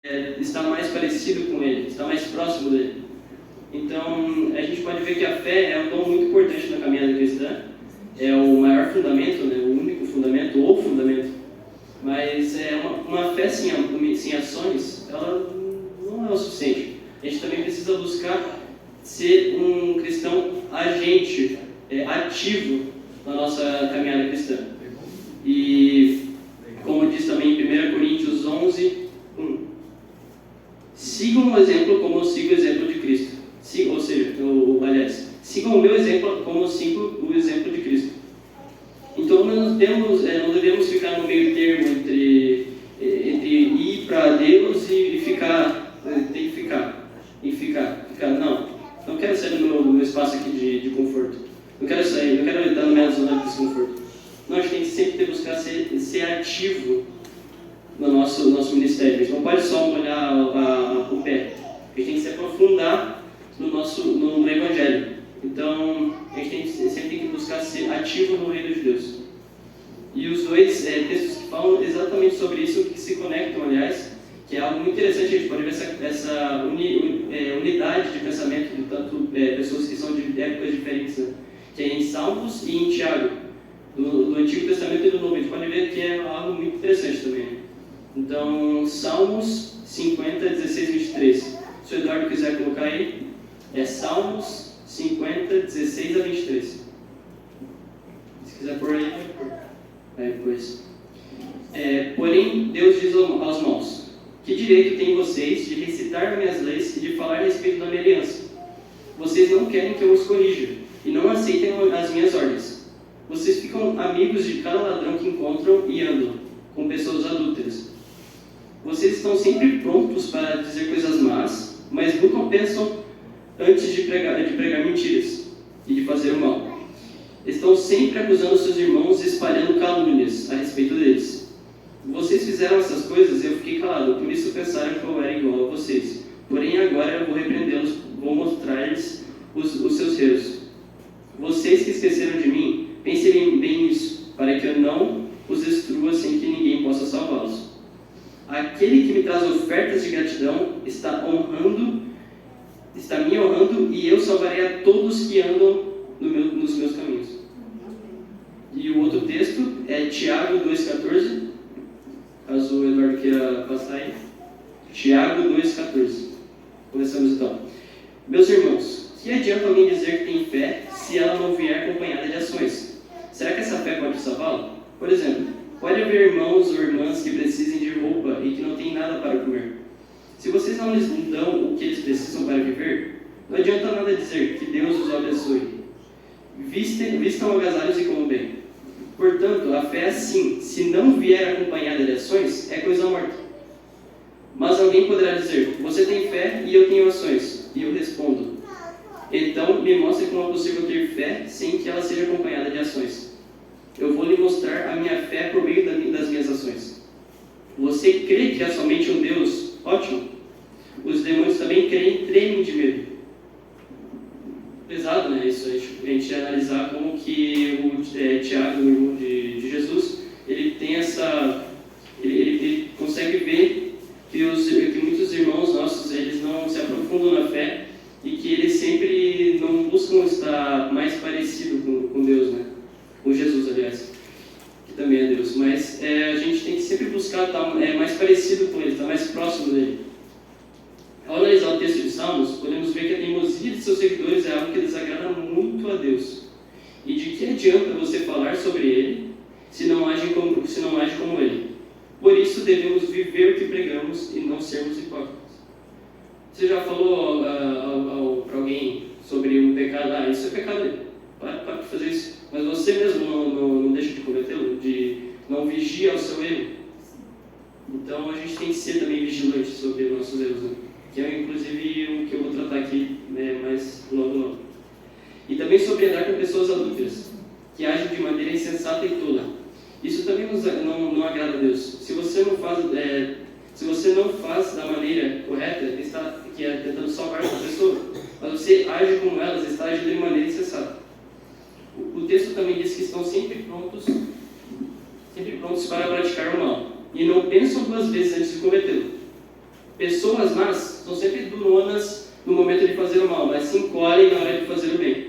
estar mais parecido com Ele, estar mais próximo dele. Então, a gente pode ver que a fé é um dom muito importante na caminhada cristã. É o maior fundamento, né? O único fundamento, ou fundamento. Mas uma fé sem ações, ela não é o suficiente. A gente também precisa buscar ser um cristão agente, ativo na nossa caminhada cristã. E, como diz também em 1 Coríntios 11, 1, sigam o exemplo como eu sigo o exemplo de Cristo. Sigam o meu exemplo como eu sigo o exemplo de Cristo. Então, não devemos ficar no meio termo entre ir para Deus e ficar. Tem que ficar. Não quero sair do meu espaço aqui de conforto. Não quero estar na minha zona de desconforto. Não, a gente tem que sempre buscar ser ativo no nosso ministério. A gente não pode só molhar o pé. A gente tem que se aprofundar no Evangelho. Então, a gente sempre tem que buscar ser ativo no reino de Deus. E os dois textos que falam exatamente sobre isso, que se conectam, aliás, que é algo muito interessante. A gente pode ver essa unidade de pensamento de tanto pessoas que são de épocas diferentes, né? Que é em Salmos e em Tiago, do Antigo Testamento e do Novo. A gente pode ver que é algo muito interessante também. Então, Salmos 50, 16 e 23. Se o Eduardo quiser colocar aí, é Salmos 50, 16 a 23. Se quiser pôr aí, pode pôr. Aí depois. Porém, Deus diz aos maus: que direito têm vocês de recitar minhas leis e de falar a respeito da minha aliança? Vocês não querem que eu os corrija e não aceitem as minhas ordens. Vocês ficam amigos de cada ladrão que encontram e andam com pessoas adúlteras. Vocês estão sempre prontos para dizer coisas más, mas nunca pensam antes de pregar mentiras e de fazer o mal. Estão sempre acusando seus irmãos e espalhando calúnias a respeito deles. Vocês fizeram essas coisas e eu fiquei calado, por isso pensaram que eu era igual a vocês. Porém agora eu vou repreendê-los, vou mostrar-lhes os seus erros. Vocês que esqueceram de mim, pensem bem nisso, para que eu não os destrua sem que ninguém possa salvá-los. Aquele que me traz ofertas de gratidão está me honrando, e eu salvarei a todos que andam nos meus caminhos. E o outro texto é Tiago 2,14, caso o Eduardo queira passar aí. Tiago 2,14. Começamos então. Meus irmãos, que adianta alguém dizer que tem fé se ela não vier acompanhada de ações? Será que essa fé pode salvá-lo? Por exemplo, pode haver irmãos ou irmãs que precisem de roupa e que não têm nada para comer. Se vocês não lhes dão o que eles precisam para viver, não adianta nada dizer que Deus os abençoe. Vistam agasalhos e comam bem. Portanto, a fé assim, se não vier acompanhada de ações, é coisa morta. Mas alguém poderá dizer: você tem fé e eu tenho ações. E eu respondo: então me mostre como é possível ter fé sem que ela seja acompanhada de ações. Eu vou lhe mostrar a minha fé por meio das minhas ações. Você crê que há somente um Deus? Ótimo. Os demônios também creem, tremem de medo. Pesado, né? Isso a gente analisar como que o Tiago, o irmão de Jesus, ele tem ele consegue ver que muitos irmãos nossos, eles não se aprofundam na fé e que eles sempre não buscam estar mais parecido com Deus, né? Com Jesus, aliás, que também é Deus. Mas a gente tem que sempre buscar estar mais parecido com Ele, estar mais próximo dele. Ao analisar o texto de Salmos, podemos ver que a teimosia de seus seguidores é algo que desagrada muito a Deus. E de que adianta você falar sobre Ele se não age como Ele? Por isso devemos viver o que pregamos e não sermos hipócritas. Você já falou para alguém sobre um pecado? Isso é pecado, para de fazer isso. Mas você mesmo não deixa de cometê-lo, de não vigia o seu erro. Então a gente tem que ser também vigilante sobre os nossos erros, né? Que é inclusive o que eu vou tratar aqui, né, mais logo. E também sobre andar com pessoas adúlteras, que agem de maneira insensata e tola. Isso também não agrada a Deus. Se você não faz da maneira correta, que é tentando salvar essa pessoa, mas você age como elas, está agindo de maneira insensata. O texto também diz que estão sempre prontos para praticar o mal, e não pensam duas vezes antes de cometê-lo. Pessoas más são sempre duronas no momento de fazer o mal, mas se encolhem na hora de fazer o bem.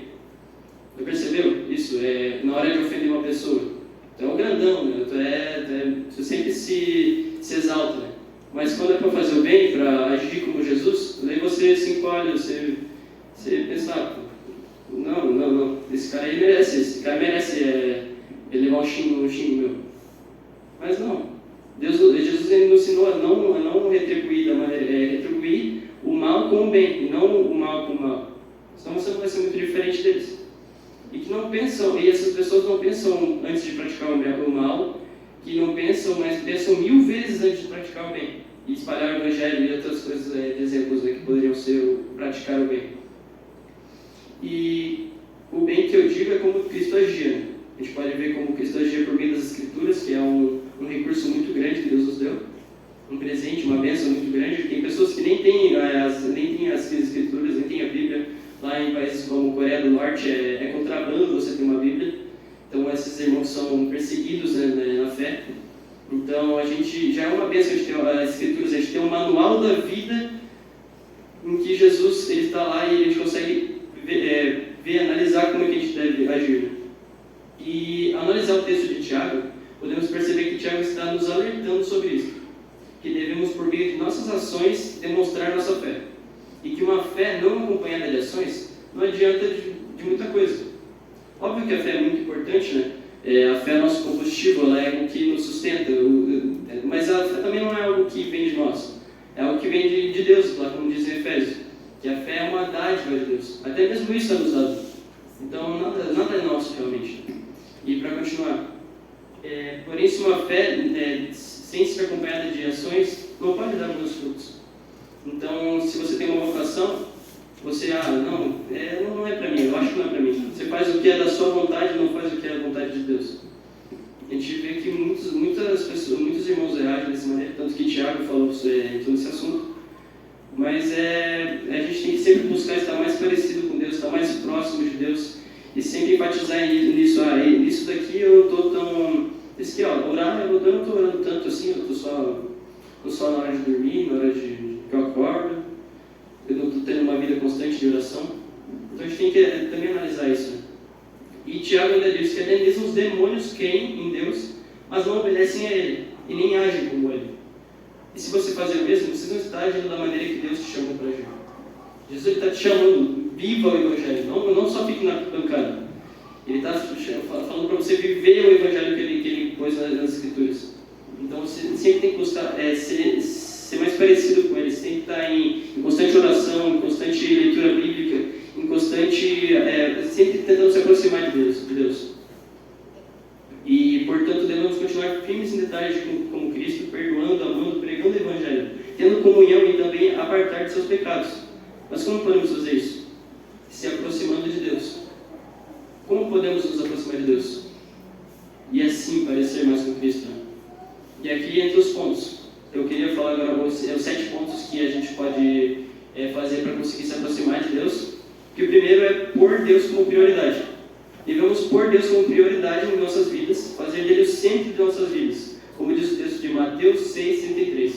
Já percebeu isso? Na hora de ofender uma pessoa. Tu é um grandão, né? Tu sempre se exalta, né? Mas quando é para fazer o bem, para agir como Jesus, daí você se encolhe, você pensa, não, esse cara aí merece, ele levar um xingo meu. Mas não, Jesus ele nos ensinou a não retribuir da maneira, retribuir o mal com o bem, e não o mal com o mal. Senão você não vai ser muito diferente deles. E essas pessoas não pensam antes de praticar o mal, que não pensam, mas pensam 1000 vezes antes de praticar o bem. E espalhar o evangelho e outras coisas, exemplos que poderiam ser o praticar o bem. E o bem que eu digo é como Cristo agia. A gente pode ver como Cristo agia por meio das Escrituras, que é um recurso muito grande que Deus nos deu. Um presente, uma bênção muito grande. Tem pessoas que nem têm as Escrituras, nem têm a Bíblia. Lá em países como Coreia do Norte é contrabando você ter uma Bíblia. Então esses irmãos são perseguidos, né, na fé. Então a gente já é uma bênção de ter as Escrituras, a gente tem um manual da vida em que Jesus ele está lá e a gente consegue analisar como é que a gente deve agir. E analisar o texto de Tiago, podemos perceber que Tiago está nos alertando sobre isso, que devemos por meio de nossas ações demonstrar nossa fé. E que uma fé não acompanhada de ações não adianta de muita coisa. Óbvio que a fé é muito importante, né? A fé é nosso combustível, ela é algo que nos sustenta, mas a fé também não é algo que vem de nós, é algo que vem de Deus, como diz em Efésios, que a fé é uma dádiva de Deus, até mesmo isso é nos dado. Então nada é nosso realmente. E para continuar, porém se uma fé sem ser acompanhada de ações, não pode dar muitos frutos. Então se você tem uma vocação, você, não é para mim, eu acho que não é para mim. Você faz o que é da sua vontade, não faz o que é da vontade de Deus. A gente vê que muitas pessoas, muitos irmãos reagem dessa maneira, tanto que Tiago falou sobre esse assunto. Mas a gente tem que sempre buscar estar mais parecido com Deus, estar mais próximo de Deus e sempre enfatizar nisso. Nisso daqui eu não estou tão... Isso aqui, orar, eu não estou orando tanto assim, eu estou só na hora de dormir, na hora que eu acordo. Eu não estou tendo uma vida constante de oração. Então a gente tem que também analisar isso. Né? E Tiago ainda diz que até mesmo os demônios creem em Deus, mas não obedecem a Ele e nem agem como Ele. E se você fazer o mesmo, você não está agindo da maneira que Deus te chamou para agir. Jesus está te chamando, viva o Evangelho, não só fique na bancada. Ele está falando para você viver o Evangelho que ele pôs nas Escrituras. Então você sempre tem que buscar ser mais parecido com Ele, sempre estar em constante oração, em constante leitura bíblica, em constante, sempre tentando se aproximar de Deus. E, portanto, devemos continuar firmes em detalhes como Cristo, perdoando, amando, pregando o Evangelho, tendo comunhão e também apartar de seus pecados. Mas como podemos fazer isso? Se aproximando de Deus. Como podemos nos aproximar de Deus? E assim parecer mais com Cristo. Né? E aqui entre os pontos. Eu queria falar agora os 7 pontos que a gente pode fazer para conseguir se aproximar de Deus. Que o primeiro é pôr Deus como prioridade. Devemos pôr Deus como prioridade em nossas vidas, fazer dele o centro de nossas vidas, como diz o texto de Mateus 6,33.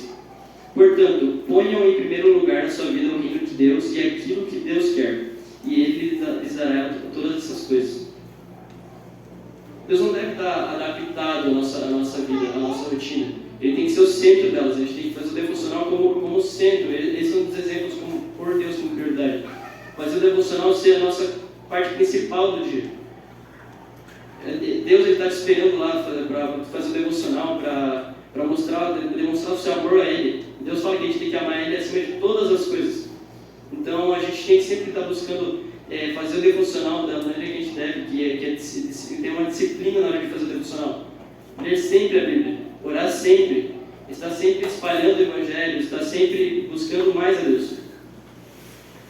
Portanto, ponham em primeiro lugar na sua vida o reino de Deus e aquilo que Deus quer, e Ele lhes dará todas essas coisas. Deus não deve estar adaptado à nossa vida, à nossa rotina. Ele tem que ser o centro delas, a gente tem que fazer o devocional como centro. Esses são os exemplos como pôr Deus como prioridade. Fazer o devocional ser a nossa parte principal do dia. Deus está te esperando lá para fazer o devocional, para demonstrar o seu amor a Ele. Deus fala que a gente tem que amar Ele acima de todas as coisas. Então a gente tem que sempre estar buscando fazer o devocional da maneira que a gente deve, que é ter uma disciplina na hora de fazer o devocional. Ler sempre a Bíblia, orar sempre, estar sempre espalhando o Evangelho, estar sempre buscando mais a Deus.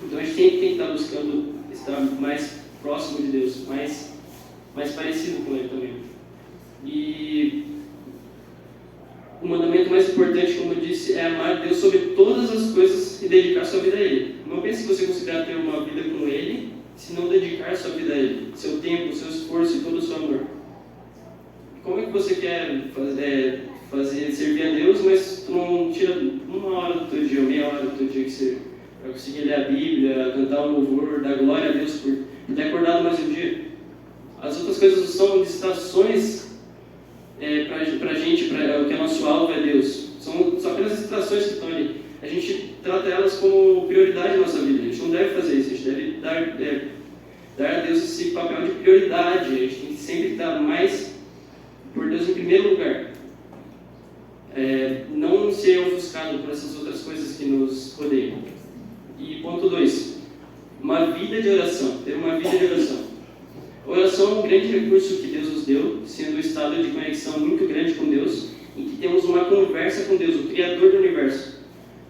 Então a gente tem que estar buscando estar mais próximo de Deus, mais parecido com Ele também. E o mandamento mais importante, como eu disse, é amar Deus sobre todas as coisas e dedicar sua vida a Ele. Não pense que você conseguirá ter uma vida com Ele se não dedicar sua vida a Ele, seu tempo, seu esforço e todo o seu amor. Como é que você quer servir a Deus, mas tu não tira 1 hora do teu dia, meia hora do teu dia que você vai conseguir ler a Bíblia, cantar um louvor, dar glória a Deus por ter acordado mais um dia. As outras coisas são distrações para a gente, para o que é nosso alvo é Deus. São apenas distrações que estão ali. A gente trata elas como prioridade na nossa vida. A gente não deve fazer isso, a gente deve dar a Deus esse papel de prioridade. A gente tem que sempre estar mais por Deus em primeiro lugar. Não ser ofuscado por essas outras coisas que nos rodeiam. E ponto 2, uma vida de oração. Ter uma vida de oração. A oração é um grande recurso que Deus nos deu, sendo um estado de conexão muito grande com Deus, em que temos uma conversa com Deus, o Criador do Universo.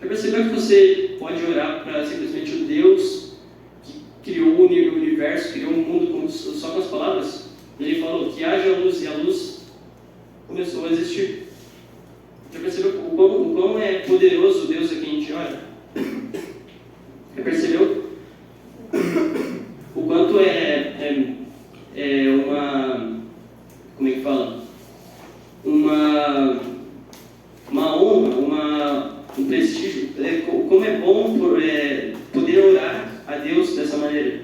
Já percebeu que você pode orar para simplesmente o Deus que criou o universo, criou o mundo só com as palavras? Ele falou que haja luz e a luz começou a existir. Já percebeu o quão é poderoso o Deus a quem a gente ora? Já percebeu o quanto como é que fala? Uma honra, um prestígio, como é bom poder orar a Deus dessa maneira.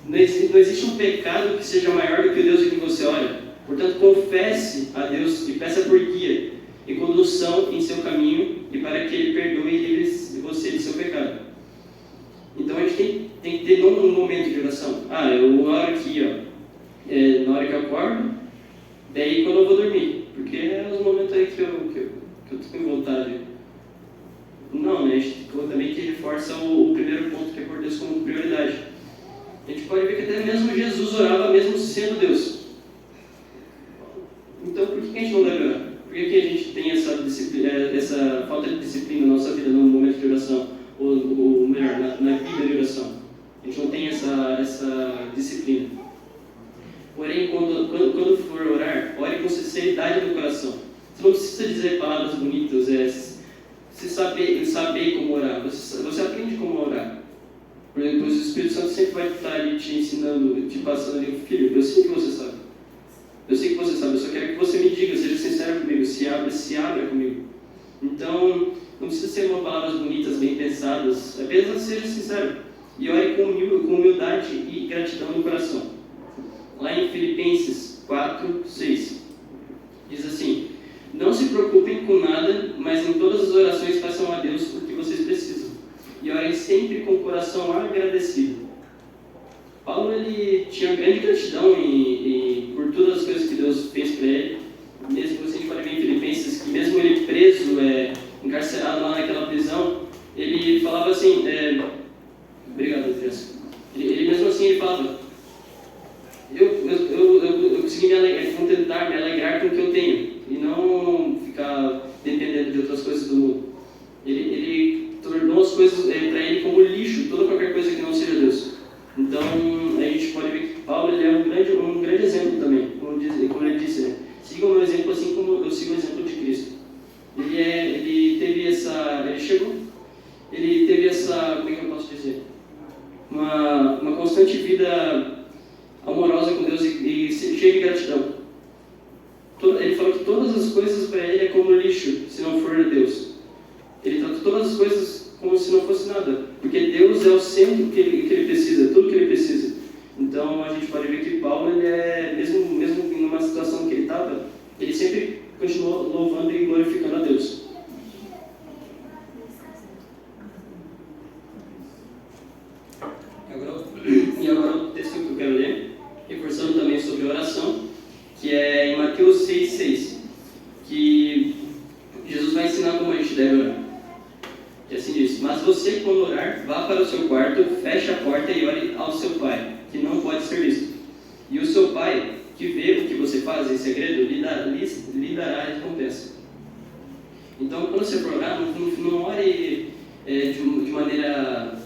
Não existe um pecado que seja maior do que o Deus a quem você ora. Portanto, confesse a Deus e peça por guia e condução em seu caminho e para que Ele perdoe e livre você de seu pecado. Então a gente tem que ter um momento de oração. Eu oro aqui, na hora que eu acordo, daí quando eu vou dormir, porque é os momentos aí que eu estou com vontade. Não, né? A gente também que reforça o primeiro ponto, que é por Deus como prioridade. A gente pode ver que até mesmo Jesus orava mesmo sendo Deus. Então por que a gente não deve orar? Por que a gente tem essa falta de disciplina na nossa vida no momento de oração? Ou melhor, na vida de oração? A gente não tem essa disciplina. Porém, quando for orar, ore com sinceridade no coração. Você não precisa dizer palavras bonitas, você saber como orar. Você aprende como orar. Por exemplo, o Espírito Santo sempre vai estar ali te ensinando, te passando ali, filho, eu sei que você sabe. Eu sei que você sabe, eu só quero que você me diga, seja sincero comigo, se abra comigo. Então, não precisa ser palavras bonitas, bem pensadas, apenas seja sincero. E ore com humildade e gratidão no coração. Lá em Filipenses 4:6, diz assim: não se preocupem com nada, mas em todas as orações peçam a Deus o que vocês precisam. E orem sempre com o coração agradecido. Paulo ele tinha grande gratidão por todas as coisas que Deus fez para ele. Mesmo que a gente pode ver em Filipenses, que mesmo ele preso, encarcerado lá naquela prisão, ele falava assim, obrigado, Andrés. Ele mesmo assim ele falava, eu consegui me alegrar com o que eu tenho, e não ficar dependendo de outras coisas do mundo. Ele tornou as coisas para ele como lixo, toda qualquer coisa que não seja Deus. Então, a gente pode ver que Paulo ele é um grande exemplo também, como ele disse, né? Siga o meu exemplo assim como eu sigo o exemplo de Cristo. Ele teve essa, como é que eu posso dizer? Uma constante vida amorosa com Deus e cheia de gratidão. Ele falou que todas as coisas para ele é como lixo, se não for Deus. Ele trata todas as coisas como se não fosse nada, porque Deus é o centro que ele precisa, tudo que ele precisa. Então a gente pode ver que Paulo, mesmo numa situação que ele estava, ele sempre continuou louvando e glorificando a Deus. E agora o texto que eu quero ler, reforçando também sobre oração, que é em Mateus 6,6, que Jesus vai ensinar como a gente deve orar. E assim diz: mas você, quando orar, vá para o seu quarto, feche a porta e ore ao seu pai, que não pode ser visto. E o seu pai, que vê o que você faz em segredo, lhe dará a recompensa. Então, quando você for orar, não ore de maneira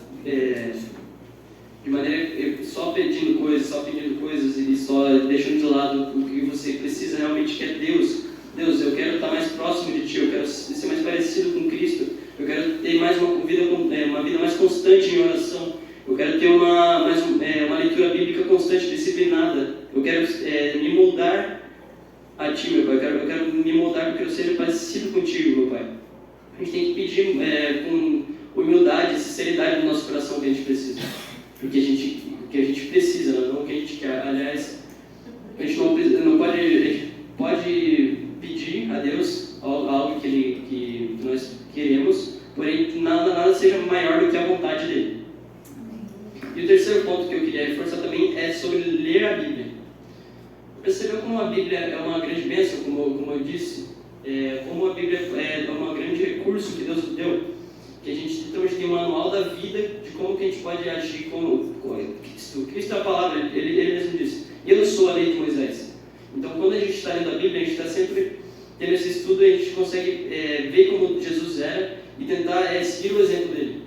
só pedindo coisas e só deixando de lado o que você precisa realmente, que é Deus. Deus, eu quero estar mais próximo de Ti, eu quero ser mais parecido com Cristo, eu quero ter mais uma vida mais constante em oração, eu quero ter uma leitura bíblica constante, disciplinada, eu quero me moldar a Ti, meu Pai. Eu quero me moldar, eu quero ser parecido contigo, meu Pai. A gente tem que pedir com humildade, sinceridade no nosso coração que a gente precisa. Porque que a gente precisa, não o que a gente quer. Aliás, a gente não pode, a gente pode pedir a Deus algo que nós queremos, porém nada seja maior do que a vontade dele. E o terceiro ponto que eu queria reforçar também é sobre ler a Bíblia. Percebeu como a Bíblia é uma grande bênção, como eu disse? Como a Bíblia é um grande recurso que Deus nos deu, que a gente tem um manual da vida de como que a gente pode agir como Cristo. Cristo é a palavra, ele mesmo disse, eu sou a lei de Moisés. Então, quando a gente está lendo a Bíblia, a gente está sempre tendo esse estudo e a gente consegue ver como Jesus era e tentar seguir o exemplo dele.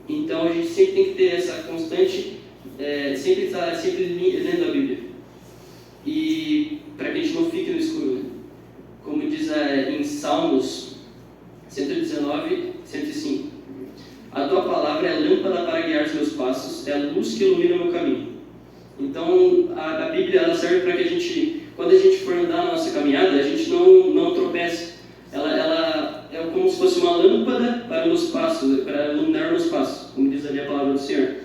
Então, a gente sempre tem que ter essa constante, sempre estar lendo a Bíblia. E para que a gente não fique no escuro, né? Como diz em Salmos 119, 105. A tua palavra é lâmpada para guiar os meus passos, é a luz que ilumina o meu caminho. Então, a Bíblia ela serve para que a gente, quando a gente for andar na nossa caminhada, a gente não tropece. Ela é como se fosse uma lâmpada para os meus passos, para iluminar os meus passos, como diz ali a palavra do Senhor.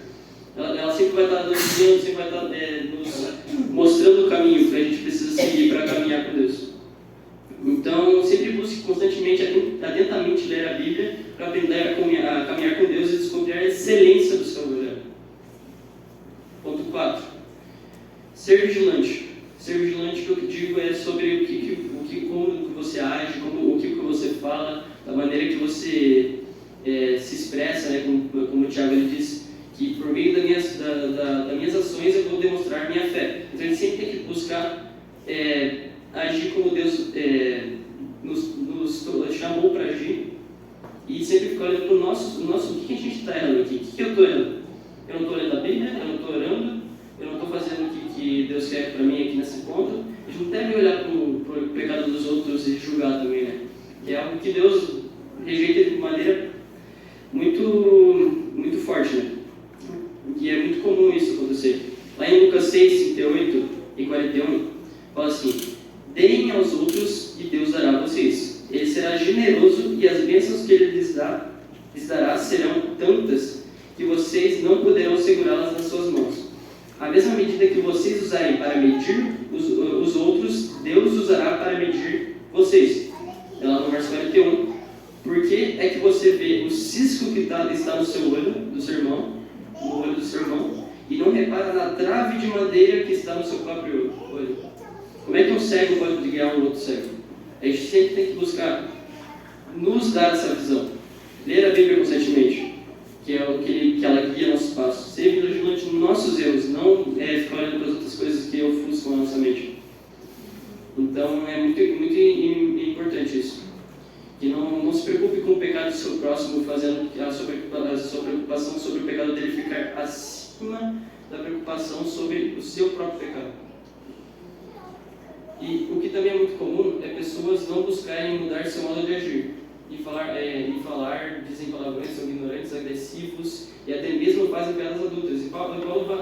Ela sempre vai estar nos guiando, sempre vai estar nos mostrando o caminho que a gente precisa seguir para caminhar com Deus. Então, sempre busque constantemente, atentamente ler a Bíblia para aprender a caminhar com Deus e descobrir a excelência do seu evangelho. Ponto 4. Ser vigilante. Ser vigilante, que eu digo, é sobre como você age, o que você fala, da maneira que você se expressa, né? Como o Tiago disse, que por meio das minhas ações eu vou demonstrar minha fé. Então, a gente sempre tem que buscar agir como Deus nos chamou para agir e sempre ficar olhando para o nosso o que a gente está errando aqui, o que eu estou errando. Eu não estou lendo a Bíblia, eu não estou orando, eu não estou fazendo o que Deus quer para mim aqui nesse ponto. A gente não deve olhar para o pecado dos outros e julgar também, né? Que é algo que Deus rejeita de maneira muito, muito forte, né? E é muito comum isso acontecer. Lá em Lucas 6, 38 e 41, fala assim: deem aos outros e Deus dará a vocês. Ele será generoso e as bênçãos que Ele lhes dará serão tantas que vocês não poderão segurá-las nas suas mãos. A mesma medida que vocês usarem para medir os outros, Deus usará para medir vocês. É lá no verso 41. Por que é que você vê o cisco que está no seu olho, do seu irmão, no olho do seu irmão, e não repara na trave de madeira que está no seu próprio olho? Como é que um cego pode guiar um outro cego? A gente sempre tem que buscar nos dar essa visão. Ler a Bíblia constantemente, que é o que ela guia nossos passos. Ser vigilante nos nossos erros, não ficar olhando para as outras coisas que ofuscam a nossa mente. Então, é muito, muito importante isso. Que não se preocupe com o pecado do seu próximo, fazendo a sua preocupação sobre o pecado dele ficar acima da preocupação sobre o seu próprio pecado. E o que também é muito comum é pessoas não buscarem mudar seu modo de agir. E falar, dizem palavrões, são ignorantes, agressivos e até mesmo fazem piadas adultas. E Paulo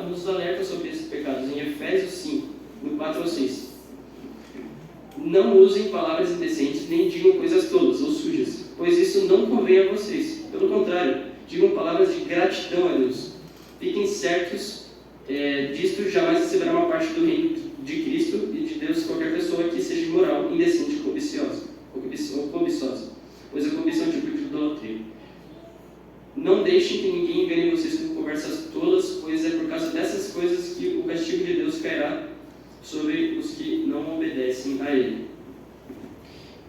nos alerta sobre esses pecados em Efésios 5, no 4 ao 6. Não usem palavras indecentes, nem digam coisas tolas ou sujas, pois isso não convém a vocês. Pelo contrário, digam palavras de gratidão a Deus. Fiquem certos disto, jamais receberá uma parte do reino de Cristo e de Deus qualquer pessoa que seja imoral, indecente ou cobiçosa, pois a cobiça é um tipo de idolatria. Não deixem que ninguém engane vocês com conversas tolas, pois é por causa dessas coisas que o castigo de Deus cairá sobre os que não obedecem a Ele.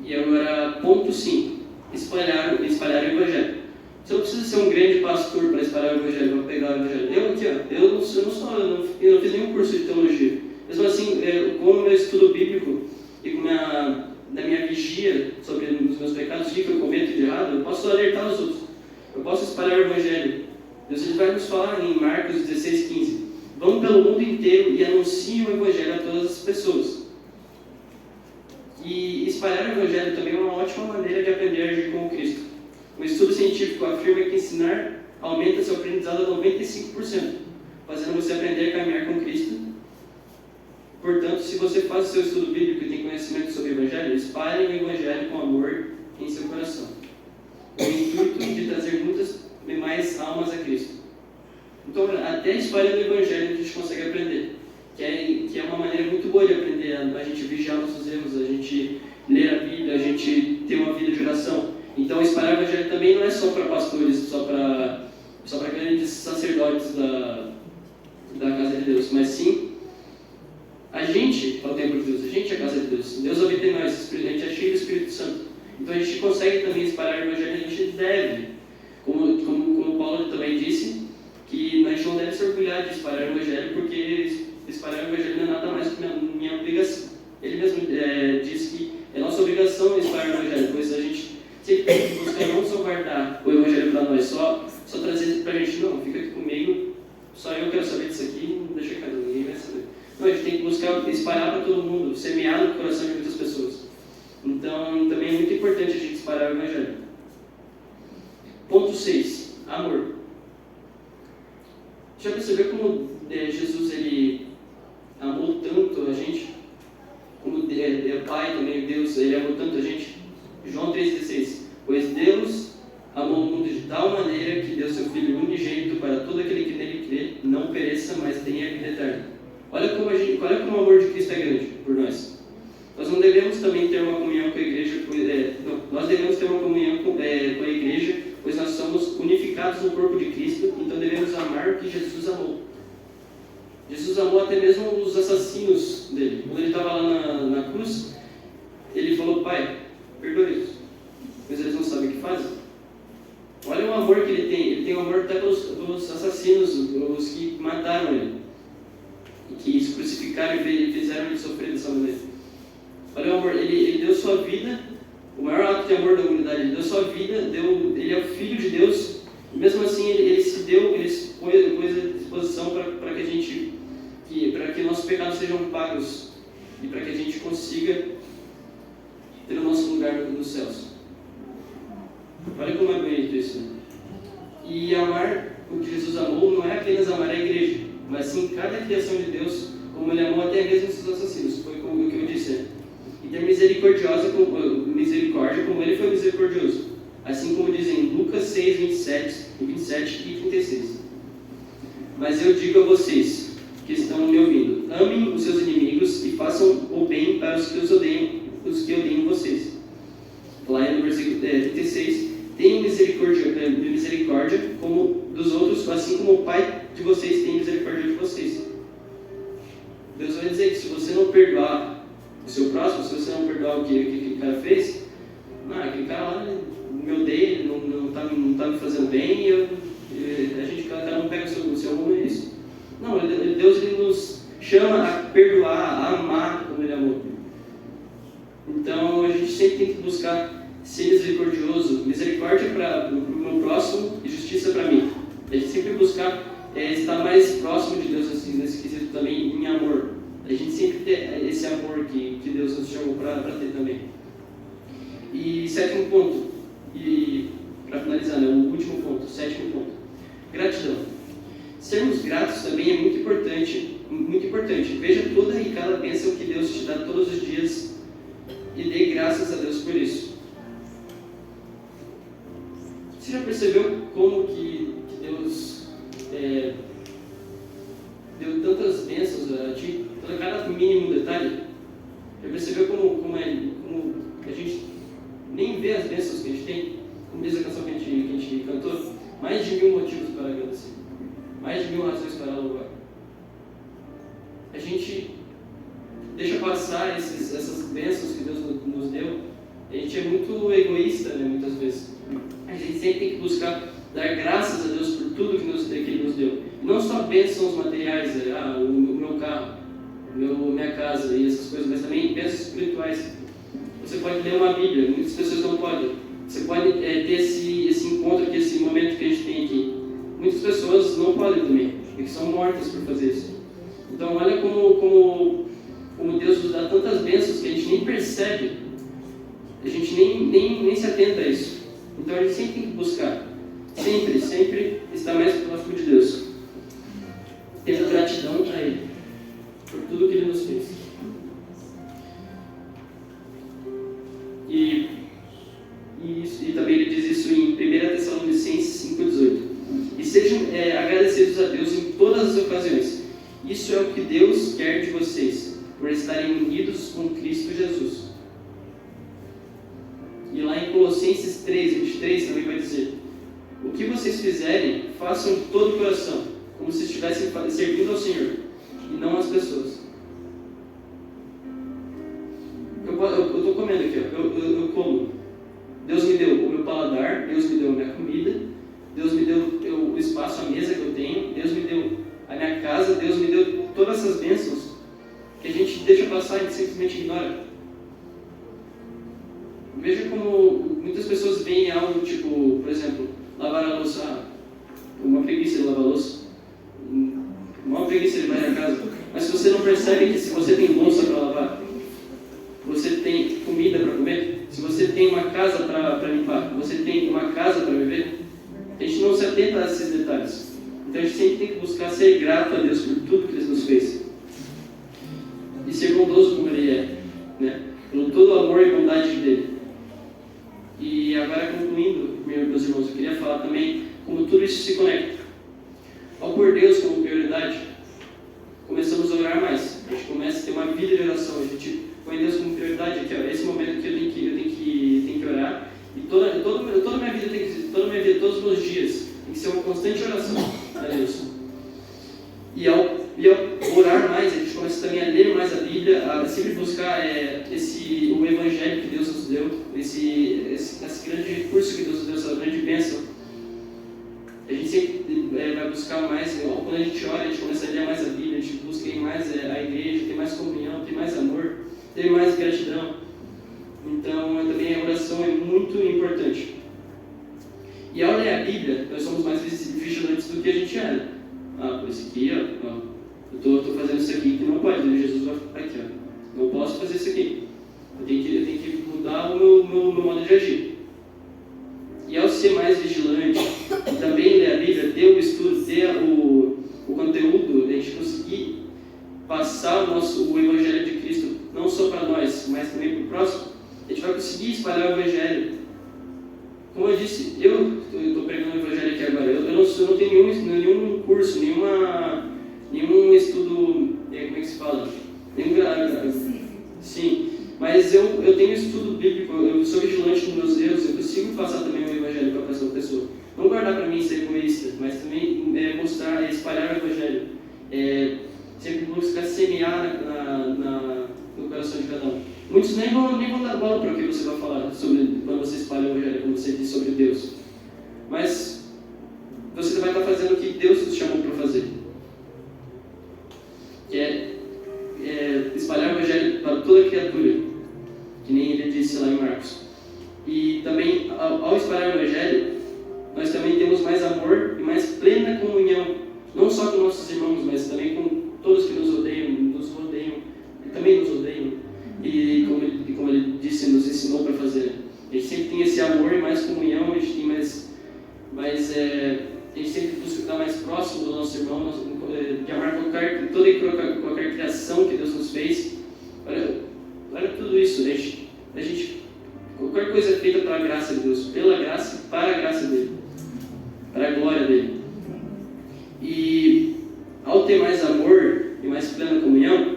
E agora, ponto 5. Espalhar o Evangelho. Você não precisa ser um grande pastor para espalhar o Evangelho, para pegar o Evangelho. Eu não fiz nenhum curso de teologia. Mesmo assim, com o meu estudo bíblico e na minha vigia sobre os meus pecados, o que eu cometo de errado, eu posso alertar os outros. Eu posso espalhar o Evangelho. Deus vai nos falar em Marcos 16, 15. Vão pelo mundo inteiro e anunciem o Evangelho a todas as pessoas. E espalhar o Evangelho também é uma ótima maneira de aprender a agir como Cristo. Um estudo científico afirma que ensinar aumenta seu aprendizado a 95%, fazendo você aprender a caminhar com Cristo, Portanto, se você faz o seu estudo bíblico e tem conhecimento sobre o Evangelho, espalhe o Evangelho com amor em seu coração, com o intuito de trazer muitas mais almas a Cristo. Então, até espalhando o Evangelho a gente consegue aprender, que é uma maneira muito boa de aprender, a gente vigiar nossos erros, a gente ler a Bíblia, a gente ter uma vida de oração. Então, espalhar o Evangelho também não é só para pastores, só para grandes sacerdotes da casa de Deus, mas sim a gente é o templo de Deus, a gente é a casa de Deus. Deus habita em nós, a gente é cheio do Espírito Santo. Então a gente consegue também espalhar o Evangelho, a gente deve. Como Paulo também disse, que a gente não deve se orgulhar de espalhar o Evangelho, porque espalhar o Evangelho não é nada mais do que minha obrigação. Ele mesmo diz que é nossa obrigação espalhar o Evangelho, pois a gente sempre tem que buscar não só guardar o Evangelho para nós, só trazer para a gente, não, fica aqui comigo, só eu quero saber disso aqui, não deixa cada ninguém vai saber. Não, a gente tem que buscar espalhar para todo mundo, semear no coração de muitas pessoas. Então, também é muito importante a gente espalhar o Evangelho. Ponto 6. Amor. Já percebeu como Jesus ele amou tanto a gente? Como o Pai também, Deus, ele amou tanto a gente? João 3,16. Pois Deus amou o mundo de tal maneira que deu seu Filho unigênito para todo aquele que nele crê, não pereça, mas tenha a vida eterna. Olha como o amor de Cristo é grande por nós. Nós não devemos também ter uma comunhão com a igreja, nós devemos ter uma comunhão com a igreja, pois nós somos unificados no corpo de Cristo, então devemos amar o que Jesus amou. Jesus amou até mesmo os assassinos dele. Quando ele estava lá na cruz, ele falou: Pai, perdoe-os, pois eles não sabem o que fazem. Olha o amor que ele tem um amor até pelos assassinos, os que mataram ele, que se crucificaram e fizeram ele sofrer dessa maneira. Olha o amor, ele deu sua vida, o maior ato de amor da humanidade, ele deu sua vida, ele é o Filho de Deus, e mesmo assim ele se pôs à disposição para que nossos pecados sejam pagos e para que a gente consiga ter o nosso lugar nos céus. Olha como é bonito isso. E amar o que Jesus amou não é apenas amar a igreja, mas sim cada criação de Deus, como ele amou até mesmo os assassinos. Foi o que eu disse. E ter misericórdia como ele foi misericordioso. Assim como dizem Lucas 6, 27 e 36. Mas eu digo a vocês que estão me ouvindo: amem os seus inimigos e façam o bem para os que odeiam vocês. Lá no versículo 36, tenham misericórdia como dos outros, assim como o Pai de vocês tem misericórdia de vocês. Deus vai dizer que se você não perdoar o seu próximo, se você não perdoar o que aquele cara fez, aquele cara lá me odeia, ele não tá me fazendo bem, cada um pega o seu rumo, é isso. Não, Deus ele nos chama a perdoar, a amar como ele amou. Então a gente sempre tem que buscar ser misericordioso, misericórdia para o meu próximo e justiça para mim. A gente sempre buscar estar mais próximo de Deus assim, nesse quesito também, em amor. A gente sempre ter esse amor que Deus nos chamou para ter também. E sétimo ponto, e para finalizar, o último ponto, sétimo ponto, gratidão. Sermos gratos também é muito importante, muito importante. Veja toda e cada bênção que Deus te dá todos os dias e dê graças a Deus por isso. Você já percebeu como que Deus deu tantas bênçãos a ti, a cada mínimo detalhe? Já percebeu como a gente nem vê as bênçãos que a gente tem? Como diz a canção que a gente cantou, mais de 1000 motivos para agradecer, mais de 1000 razões para louvar. A gente deixa passar essas bênçãos que Deus nos deu. A gente é muito egoísta, né, muitas vezes. A gente sempre tem que buscar dar graças a Deus por tudo que Ele nos deu. E não só bênçãos materiais, o meu carro, minha casa e essas coisas, mas também bênçãos espirituais. Você pode ler uma Bíblia, muitas pessoas não podem. Você pode ter esse encontro, esse momento que a gente tem aqui. Muitas pessoas não podem também, porque são mortas por fazer isso. Então olha como Deus nos dá tantas bênçãos que a gente nem percebe. A gente nem se atenta a isso. Então a gente sempre tem que buscar, sempre estar mais próximo de Deus, tendo gratidão a Ele por tudo que Ele nos fez. todas as ocasiões. Isso é o que Deus quer de vocês, por estarem unidos com Cristo Jesus. E lá em Colossenses 3:23 também vai dizer: o que vocês fizerem, façam de todo o coração, como se estivessem servindo ao Senhor, e não às pessoas. Eu estou comendo aqui, eu como. Deus me deu o meu paladar, Deus me deu a minha comida, Deus me deu o espaço, a mesa que eu tenho, Deus me deu a minha casa, Deus me deu todas essas bênçãos que a gente deixa passar e simplesmente ignora. Veja como muitas pessoas veem algo tipo, por exemplo, lavar a louça, uma preguiça de lavar a louça, uma preguiça de varrer a casa, mas se você não percebe que se você tem louça para lavar, você tem comida para comer, se você tem uma casa para limpar, você tem uma casa para viver, a gente não se atenta a esses detalhes. Então a gente sempre tem que buscar ser grato a Deus por tudo que Ele nos fez e ser bondoso como Ele é, né? Pelo todo o amor e bondade dele. E agora, concluindo, meus irmãos, eu queria falar também como tudo isso se conecta. Ao pôr Deus como prioridade, começamos a orar mais. A gente começa a ter uma vida de oração. A gente põe Deus como prioridade aqui, ó. Esse momento que eu tenho que orar. E toda a minha vida, todos os meus dias, tem que ser uma constante oração a Deus. E ao orar mais, a gente começa também a ler mais a Bíblia, a sempre buscar o Evangelho que Deus nos deu, esse grande recurso que Deus nos deu, essa grande bênção. A gente sempre vai buscar mais, quando a gente ora, a gente começa a ler mais a Bíblia, a gente busca ir mais a igreja, ter mais comunhão, ter mais amor, ter mais gratidão. Então, também a oração é muito importante. E ao ler a Bíblia, nós somos mais vigilantes do que a gente era. Por isso aqui, eu estou fazendo isso aqui que não pode, né? Jesus vai ficar aqui, não posso fazer isso aqui. Eu tenho que mudar o meu modo de agir. E ao ser mais vigilante, e também ler a Bíblia, ter o estudo, ter o conteúdo, a gente conseguir passar o Evangelho de Cristo, não só para nós, mas também para o próximo, a gente vai conseguir espalhar o Evangelho. Como eu disse, eu estou pregando o Evangelho aqui agora, eu não tenho nenhum curso, nenhum estudo, como é que se fala? Sim, mas eu tenho estudo bíblico, eu sou vigilante nos meus erros, eu consigo passar também o Evangelho para a próxima pessoa. Não guardar para mim ser egoísta, mas também mostrar, espalhar o Evangelho. Sempre buscar semear no coração de cada um. Muitos nem vão dar bola para o que você vai falar sobre quando você espalha o Evangelho, quando você diz sobre Deus. Mas você vai estar fazendo o que Deus nos chamou para fazer. Que é espalhar o Evangelho para toda criatura, que nem ele disse lá em Marcos. E também, ao espalhar o Evangelho, nós também temos mais amor e mais plena comunhão, não só com nossos irmãos, mas também com todos que nos rodeiam e também nos odeiam. E como ele disse, nos ensinou para fazer. A gente sempre tem esse amor e mais comunhão, a gente tem a gente sempre busca estar mais próximo do nosso irmão, de amar toda e qualquer criação que Deus nos fez. Olha tudo isso, qualquer coisa é feita para a graça de Deus, pela graça e para a graça dele, para a glória dele. E ao ter mais amor e mais plena comunhão,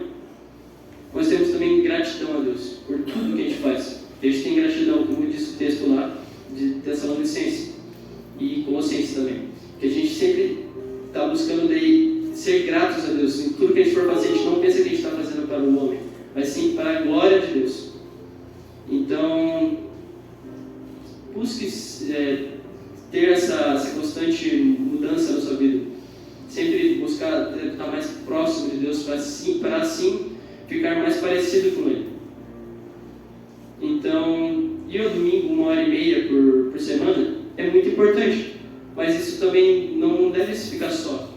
nós temos também gratidão a Deus por tudo que a gente faz. A gente tem gratidão, como diz o texto lá de Tessalonicenses e Colossenses também, que a gente sempre está buscando ser gratos a Deus. Em tudo que a gente for fazer, a gente não pensa que a gente está fazendo para o homem, mas sim para a glória de Deus. Então, busque ter essa constante mudança na sua vida. Sempre buscar estar mais próximo de Deus para assim ficar mais parecido com Ele. Então, ir ao domingo 1h30 por semana é muito importante, mas isso também não deve ficar só.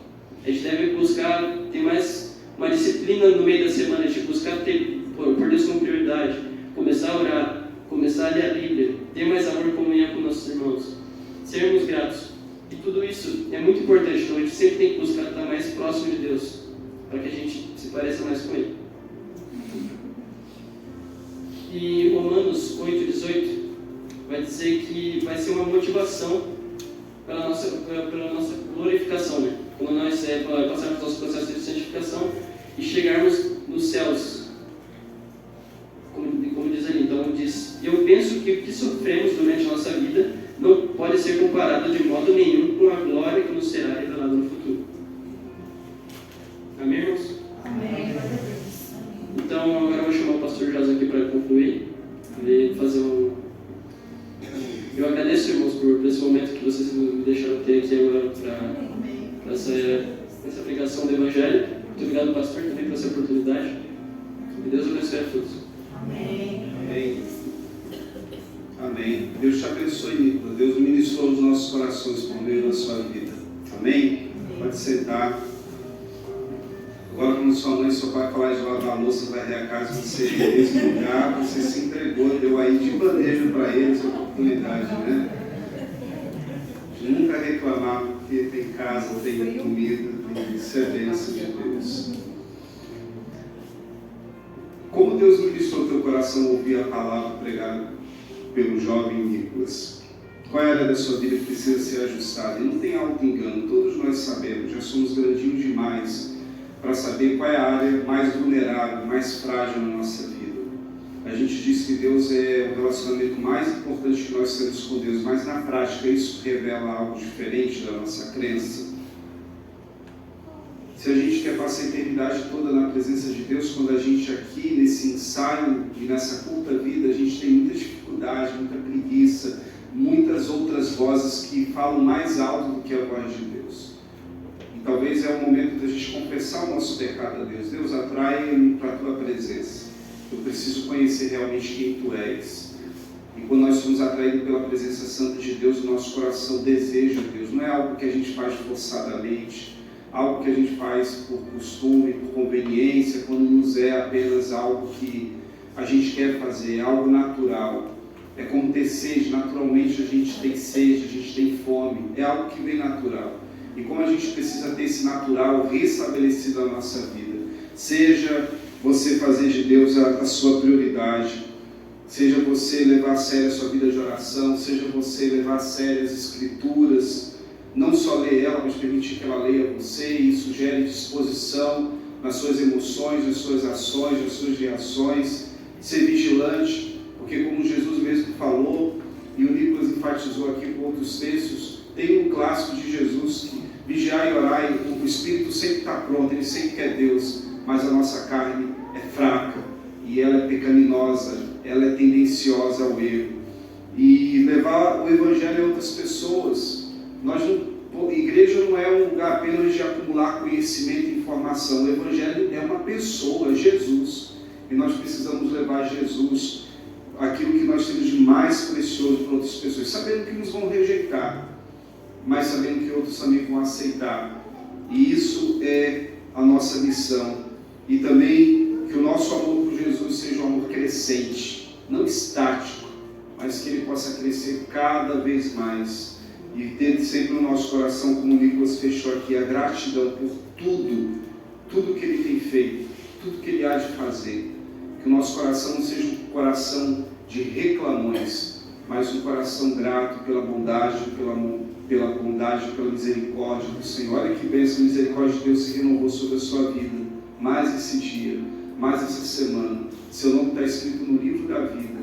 A gente deve buscar ter mais uma disciplina no meio da semana, a gente buscar por Deus como prioridade, começar a orar, começar a ler a Bíblia, ter mais amor e comunhão com nossos irmãos, sermos gratos. E tudo isso é muito importante, então a gente sempre tem que buscar estar mais próximo de Deus, para que a gente se pareça mais com Ele. E Romanos 8:18 vai dizer que vai ser uma motivação pela nossa glorificação, né? Quando nós passarmos nosso processo de santificação e chegarmos nos céus, como diz ali. Então diz, eu penso que o que sofremos durante a nossa vida não pode ser comparado de modo nenhum com a glória que nos será revelada no futuro. Amém, irmãos? Amém. Então agora eu vou chamar o pastor José aqui para concluir. Ele fazer um... Eu agradeço, irmãos, por esse momento que vocês me deixaram ter aqui agora para essa pregação do Evangelho. Muito obrigado, pastor, também por essa oportunidade. Que Deus abençoe a todos. Amém. Amém. Amém. Deus te abençoe, Nicolas. Deus ministrou os nossos corações por meio da sua vida. Amém? Pode sentar. Agora, quando sua mãe e seu pai falar de lavar a louça, varrer a casa, você nesse lugar, você se entregou, deu aí de bandeja para eles a oportunidade, né? De nunca reclamar, porque tem casa, tem comida, tem excelência de Deus. Como Deus ministrou teu coração ouvir a palavra pregada pelo jovem Nicolas? Qual é a área da sua vida que precisa ser ajustada? E não tem auto-engano, todos nós sabemos, já somos grandinhos demais para saber qual é a área mais vulnerável, mais frágil na nossa vida. A gente diz que Deus é o relacionamento mais importante que nós temos com Deus, mas na prática isso revela algo diferente da nossa crença. Se a gente quer passar a eternidade toda na presença de Deus, quando a gente aqui nesse ensaio e nessa curta vida, a gente tem muita dificuldade, muita preguiça, muitas outras vozes que falam mais alto do que a voz de Deus. Talvez é o momento da gente confessar o nosso pecado a Deus. Deus, atrai-me para a tua presença. Eu preciso conhecer realmente quem tu és. E quando nós somos atraídos pela presença santa de Deus, o nosso coração deseja Deus. Não é algo que a gente faz forçadamente, algo que a gente faz por costume, por conveniência, quando nos é apenas algo que a gente quer fazer, algo natural. É como ter sede, naturalmente a gente tem sede, a gente tem fome. É algo que vem natural. E como a gente precisa ter esse natural restabelecido na nossa vida, seja você fazer de Deus a sua prioridade, seja você levar a sério a sua vida de oração, seja você levar a sério as escrituras, não só ler ela, mas permitir que ela leia você, e isso gere disposição nas suas emoções, nas suas ações, nas suas reações, ser vigilante, porque como Jesus mesmo falou, e o Nicolas enfatizou aqui com outros textos, tem um clássico de Jesus que vigiai e orai, o Espírito sempre está pronto, ele sempre quer Deus, mas a nossa carne é fraca e ela é pecaminosa, ela é tendenciosa ao erro. E levar o Evangelho a outras pessoas. Igreja não é um lugar apenas de acumular conhecimento e informação. O Evangelho é uma pessoa, Jesus. E nós precisamos levar Jesus, aquilo que nós temos de mais precioso para outras pessoas, sabendo que nos vão rejeitar, mas sabendo que outros também vão aceitar. E isso é a nossa missão. E também que o nosso amor por Jesus seja um amor crescente, não estático, mas que ele possa crescer cada vez mais. E ter sempre no nosso coração, como o Nicolas fechou aqui, a gratidão por tudo que ele tem feito, tudo que ele há de fazer. Que o nosso coração não seja um coração de reclamões, mas um coração grato pela bondade, pela misericórdia do Senhor. Olha que bênção, a misericórdia de Deus se renovou sobre a sua vida. Mais esse dia, mais essa semana. Seu nome está escrito no livro da vida.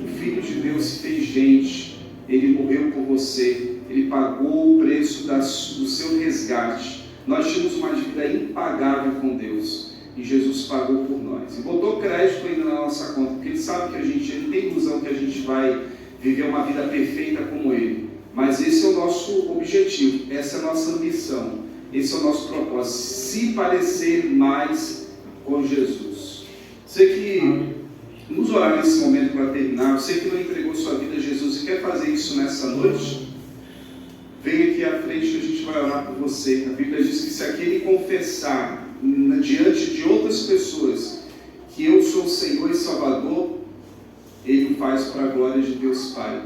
O Filho de Deus se fez gente. Ele morreu por você. Ele pagou o preço do seu resgate. Nós tínhamos uma dívida impagável com Deus. E Jesus pagou por nós. E botou crédito ainda na nossa conta. Porque Ele sabe que ele tem ilusão que a gente vai viver uma vida perfeita como Ele. Mas esse é o nosso objetivo. Essa é a nossa ambição. Esse é o nosso propósito. Se parecer mais com Jesus. Você que nos orar nesse momento para terminar, você que não entregou sua vida a Jesus e quer fazer isso nessa noite, vem aqui à frente que a gente vai orar por você. A Bíblia diz que se aquele confessar diante de outras pessoas que eu sou o Senhor e Salvador, ele o faz para a glória de Deus Pai.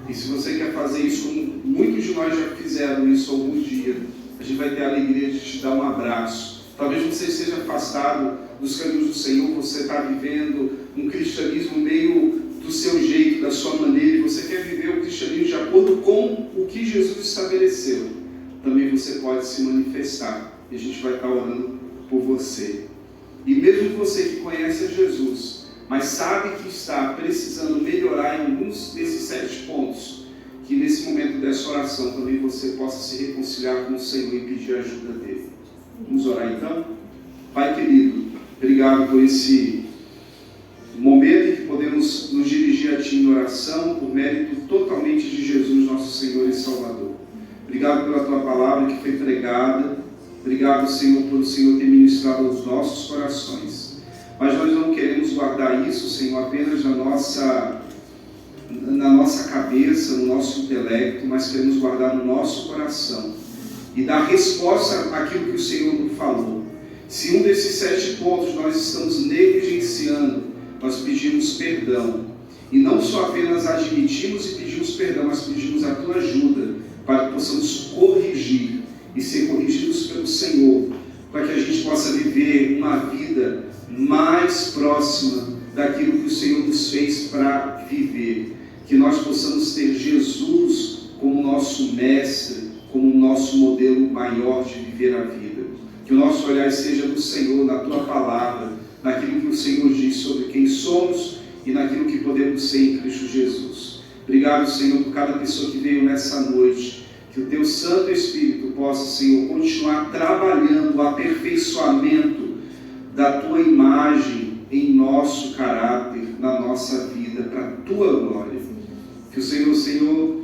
E se você quer fazer isso, como muitos de nós já fizeram isso algum dia, a gente vai ter a alegria de te dar um abraço. Talvez você esteja afastado dos caminhos do Senhor, você está vivendo um cristianismo meio do seu jeito, da sua maneira, e você quer viver o cristianismo de acordo com o que Jesus estabeleceu, também você pode se manifestar. E a gente vai estar orando por você. E mesmo você que conhece a Jesus, mas sabe que está precisando melhorar em alguns desses 7 pontos, que nesse momento dessa oração também você possa se reconciliar com o Senhor e pedir a ajuda dele. Vamos orar então? Pai querido, obrigado por esse momento em que podemos nos dirigir a Ti em oração, por mérito totalmente de Jesus, nosso Senhor e Salvador. Obrigado pela Tua palavra que foi pregada. Obrigado, Senhor, por o Senhor ter ministrado aos nossos corações. Mas nós não queremos guardar isso, Senhor, apenas na nossa cabeça, no nosso intelecto, mas queremos guardar no nosso coração e dar resposta àquilo que o Senhor nos falou. Se um desses 7 pontos nós estamos negligenciando, nós pedimos perdão. E não só apenas admitimos e pedimos perdão, mas pedimos a Tua ajuda para que possamos corrigir e ser corrigidos pelo Senhor, para que a gente possa viver uma vida mais próxima daquilo que o Senhor nos fez para viver. Que nós possamos ter Jesus como nosso mestre, como nosso modelo maior de viver a vida. Que o nosso olhar seja no Senhor, na Tua palavra, naquilo que o Senhor diz sobre quem somos e naquilo que podemos ser em Cristo Jesus. Obrigado, Senhor, por cada pessoa que veio nessa noite. Que o Teu Santo Espírito possa, Senhor, continuar trabalhando o aperfeiçoamento da Tua imagem em nosso caráter, na nossa vida, para a Tua glória. Que o Senhor,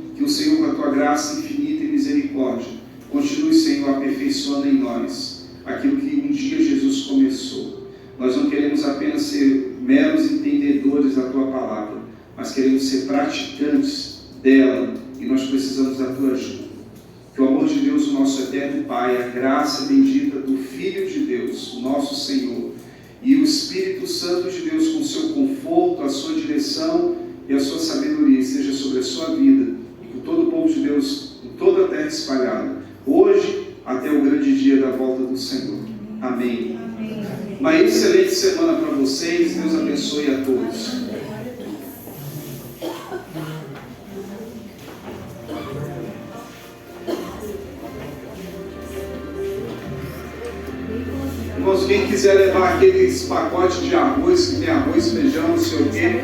com a Tua graça infinita e misericórdia, continue, Senhor, aperfeiçoando em nós aquilo que um dia Jesus começou. Nós não queremos apenas ser meros entendedores da Tua palavra, mas queremos ser praticantes dela, e nós precisamos da Tua ajuda. Que o amor de Deus, o nosso eterno Pai, a graça bendita do Filho de Deus, o nosso Senhor, e o Espírito Santo de Deus, com o seu conforto, a sua direção e a sua sabedoria, seja sobre a sua vida e com todo o povo de Deus, em toda a terra espalhada, hoje até o grande dia da volta do Senhor. Amém. Uma excelente semana para vocês. Deus abençoe a todos. Irmãos, quem quiser levar aqueles pacotes de arroz, que tem arroz, feijão, não sei o quê,